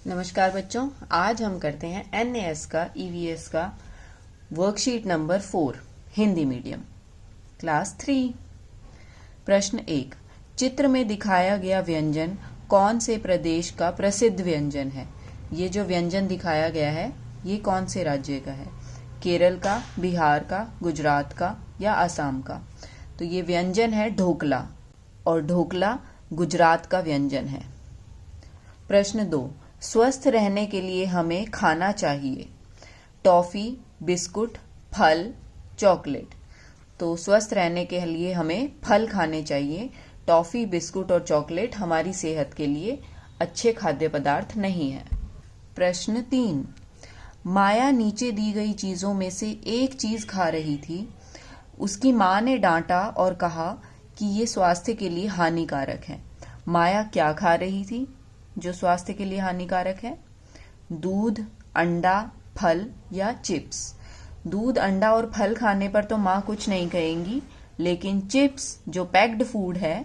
नमस्कार बच्चों, आज हम करते हैं एनएएस का ईवीएस का worksheet number 4 Hindi medium class 3। प्रश्न 1। चित्र में दिखाया गया व्यंजन कौन से प्रदेश का प्रसिद्ध व्यंजन है? ये जो व्यंजन दिखाया गया है ये कौन से राज्य का है? केरल का, बिहार का, गुजरात का या असम का? तो ये व्यंजन है ढोकला, और ढोकला गुजरात का व्यंजन है। प्रश्न 2। स्वस्थ रहने के लिए हमें खाना चाहिए टॉफी, बिस्कुट, फल, चॉकलेट। तो स्वस्थ रहने के लिए हमें फल खाने चाहिए। टॉफी, बिस्कुट और चॉकलेट हमारी सेहत के लिए अच्छे खाद्य पदार्थ नहीं है। प्रश्न 3। माया नीचे दी गई चीजों में से एक चीज खा रही थी। उसकी माँ ने डांटा और कहा कि ये स्वास्थ्य के लिए हानिकारक है। माया क्या खा रही थी जो स्वास्थ्य के लिए हानिकारक है? दूध, अंडा, फल या चिप्स? दूध, अंडा और फल खाने पर तो माँ कुछ नहीं कहेंगी, लेकिन चिप्स जो पैक्ड फूड है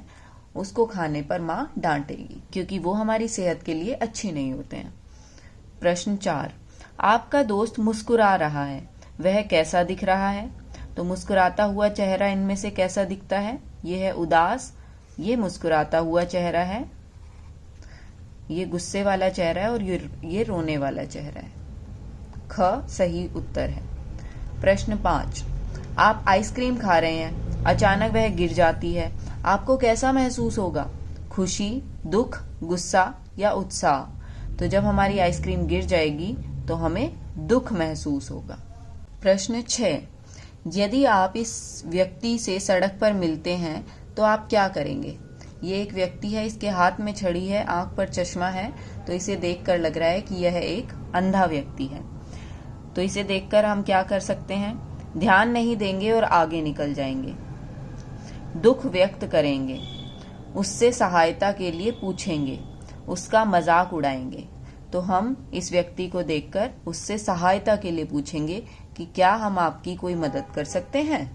उसको खाने पर माँ डांटेगी, क्योंकि वो हमारी सेहत के लिए अच्छे नहीं होते हैं। प्रश्न 4। आपका दोस्त मुस्कुरा रहा है, वह कैसा दिख रहा है? तो मुस्कुराता हुआ चेहरा इनमें से कैसा दिखता है? यह है उदास, ये मुस्कुराता हुआ चेहरा है, ये गुस्से वाला चेहरा है और ये रोने वाला चेहरा है। ख सही उत्तर है। प्रश्न 5। आप आइसक्रीम खा रहे हैं, अचानक वह गिर जाती है, आपको कैसा महसूस होगा? खुशी, दुख, गुस्सा या उत्साह? तो जब हमारी आइसक्रीम गिर जाएगी तो हमें दुख महसूस होगा। प्रश्न 6। यदि आप इस व्यक्ति से सड़क पर मिलते हैं तो आप क्या करेंगे? ये एक व्यक्ति है, इसके हाथ में छड़ी है, आंख पर चश्मा है, तो इसे देखकर लग रहा है कि यह एक अंधा व्यक्ति है। तो इसे देखकर हम क्या कर सकते हैं? ध्यान नहीं देंगे और आगे निकल जाएंगे, दुख व्यक्त करेंगे, उससे सहायता के लिए पूछेंगे, उसका मजाक उड़ाएंगे। तो हम इस व्यक्ति को देखकर उससे सहायता के लिए पूछेंगे कि क्या हम आपकी कोई मदद कर सकते हैं।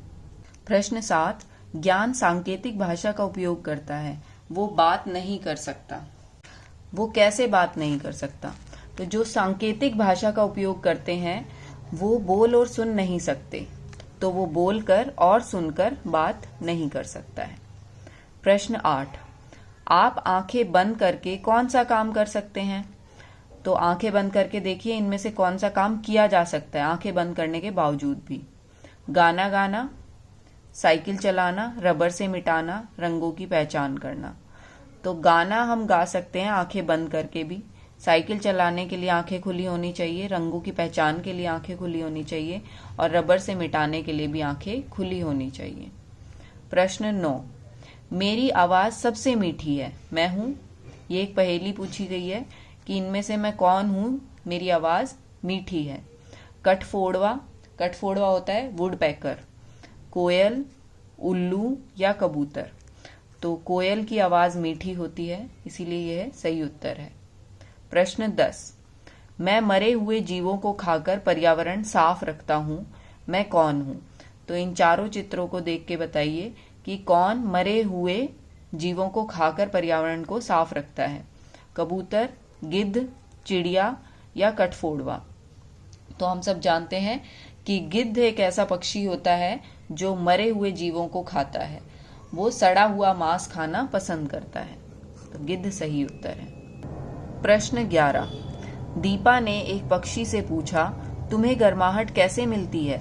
प्रश्न 7। ज्ञान सांकेतिक भाषा का उपयोग करता है, वो बात नहीं कर सकता। वो कैसे बात नहीं कर सकता? तो जो सांकेतिक भाषा का उपयोग करते हैं वो बोल और सुन नहीं सकते, तो वो बोलकर और सुनकर बात नहीं कर सकता है। प्रश्न 8। आप आंखें बंद करके कौन सा काम कर सकते हैं? तो आंखें बंद करके देखिए इनमें से कौन सा काम किया जा सकता है आंखें बंद करने के बावजूद भी। गाना गाना, साइकिल चलाना, रबर से मिटाना, रंगों की पहचान करना। तो गाना हम गा सकते हैं आंखें बंद करके भी, साइकिल चलाने के लिए आंखें खुली होनी चाहिए, रंगों की पहचान के लिए आंखें खुली होनी चाहिए और रबर से मिटाने के लिए भी आंखें खुली होनी चाहिए। प्रश्न 9। मेरी आवाज सबसे मीठी है, मैं हूं? ये एक पहेली पूछी गई है कि इनमें से मैं कौन हूं, मेरी आवाज मीठी है। कठफोड़वा, कठफोड़वा होता है वुडपेकर, कोयल, उल्लू या कबूतर? तो कोयल की आवाज मीठी होती है, इसीलिए यह सही उत्तर है। प्रश्न 10। मैं मरे हुए जीवों को खाकर पर्यावरण साफ रखता हूं, मैं कौन हूं? तो इन चारों चित्रों को देख के बताइए कि कौन मरे हुए जीवों को खाकर पर्यावरण को साफ रखता है। कबूतर, गिद्ध, चिड़िया या कठफोड़वा? तो हम सब जानते हैं कि गिद्ध एक ऐसा पक्षी होता है जो मरे हुए जीवों को खाता है, वो सड़ा हुआ मांस खाना पसंद करता है, तो गिद्ध सही उत्तर है। प्रश्न 11। दीपा ने एक पक्षी से पूछा, तुम्हें गर्माहट कैसे मिलती है?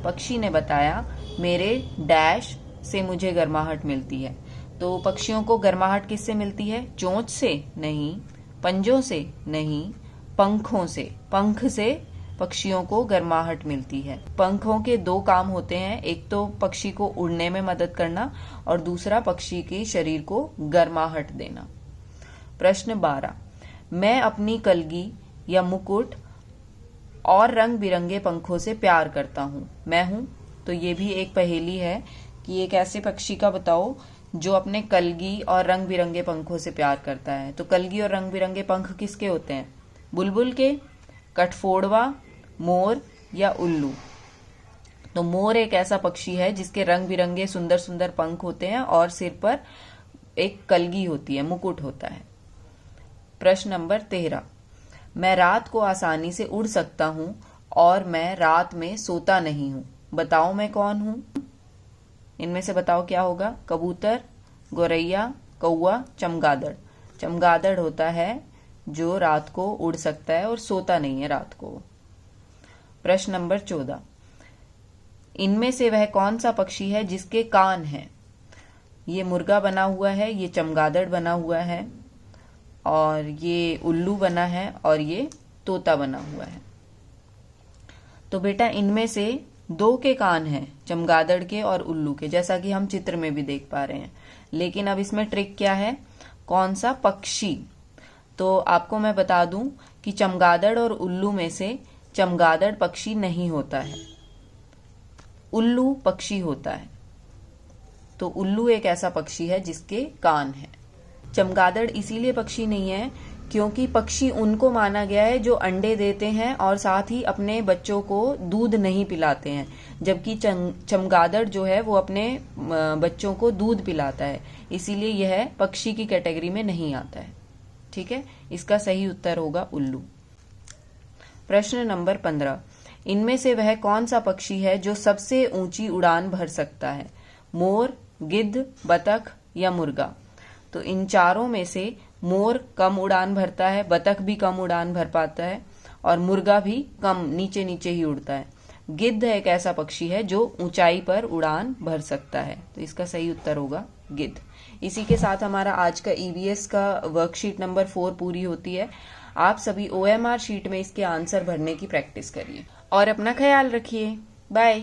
पक्षी ने बताया, मेरे डैश से मुझे गर्माहट मिलती है। तो पक्षियों को गर्माहट किससे मिलती है? चोंच से नहीं, पंजों से नहीं, पंखों से। पंख से पक्षियों को गर्माहट मिलती है। पंखों के दो काम होते हैं, एक तो पक्षी को उड़ने में मदद करना और दूसरा पक्षी के शरीर को गर्माहट देना। प्रश्न 12। मैं अपनी कलगी या मुकुट और रंग बिरंगे पंखों से प्यार करता हूँ, मैं हूँ? तो ये भी एक पहेली है कि एक ऐसे पक्षी का बताओ जो अपने कलगी और रंग बिरंगे पंखों से प्यार करता है। तो कलगी और रंग बिरंगे पंख किसके होते हैं? बुलबुल के, कठफोड़वा, मोर या उल्लू? तो मोर एक ऐसा पक्षी है जिसके रंग बिरंगे सुंदर सुंदर पंख होते हैं और सिर पर एक कलगी होती है, मुकुट होता है। प्रश्न नंबर 13। मैं रात को आसानी से उड़ सकता हूँ और मैं रात में सोता नहीं हूँ। बताओ मैं कौन हूँ? इनमें से बताओ क्या होगा? कबूतर, गौरैया, कौवा, चमगादड़। चमगादड़ होता है जो रात को उड़ सकता है और सोता नहीं है रात को। प्रश्न नंबर 14, इनमें से वह कौन सा पक्षी है जिसके कान हैं? ये मुर्गा बना हुआ है, ये चमगादड़ बना हुआ है, और ये उल्लू बना है, और ये तोता बना हुआ है। तो बेटा इनमें से 2 के कान हैं, चमगादड़ के और उल्लू के, जैसा कि हम चित्र में भी देख पा रहे हैं। लेकिन अब इसमें ट्रिक क्या है? कौन सा पक्षी? तो आपको मैं बता दूं कि चमगादड़ और उल्लू में से चमगादड़ पक्षी नहीं होता है, उल्लू पक्षी होता है। तो उल्लू एक ऐसा पक्षी है जिसके कान है। चमगादड़ इसीलिए पक्षी नहीं है क्योंकि पक्षी उनको माना गया है जो अंडे देते हैं और साथ ही अपने बच्चों को दूध नहीं पिलाते हैं, जबकि चमगादड़ जो है वो अपने बच्चों को दूध पिलाता है, इसीलिए यह पक्षी की कैटेगरी में नहीं आता है। ठीक है, इसका सही उत्तर होगा उल्लू। प्रश्न नंबर 15, इनमें से वह कौन सा पक्षी है जो सबसे ऊंची उड़ान भर सकता है? मोर, गिद्ध, बतख या मुर्गा? तो इन चारों में से मोर कम उड़ान भरता है, बतख भी कम उड़ान भर पाता है, और मुर्गा भी कम नीचे नीचे ही उड़ता है। गिद्ध एक ऐसा पक्षी है जो ऊंचाई पर उड़ान भर सकता है, तो इसका सही उत्तर होगा गिद्ध। इसी के साथ हमारा आज का ईवीएस का वर्कशीट नंबर 4 पूरी होती है। आप सभी OMR शीट में इसके आंसर भरने की प्रैक्टिस करिए और अपना ख्याल रखिए। बाय।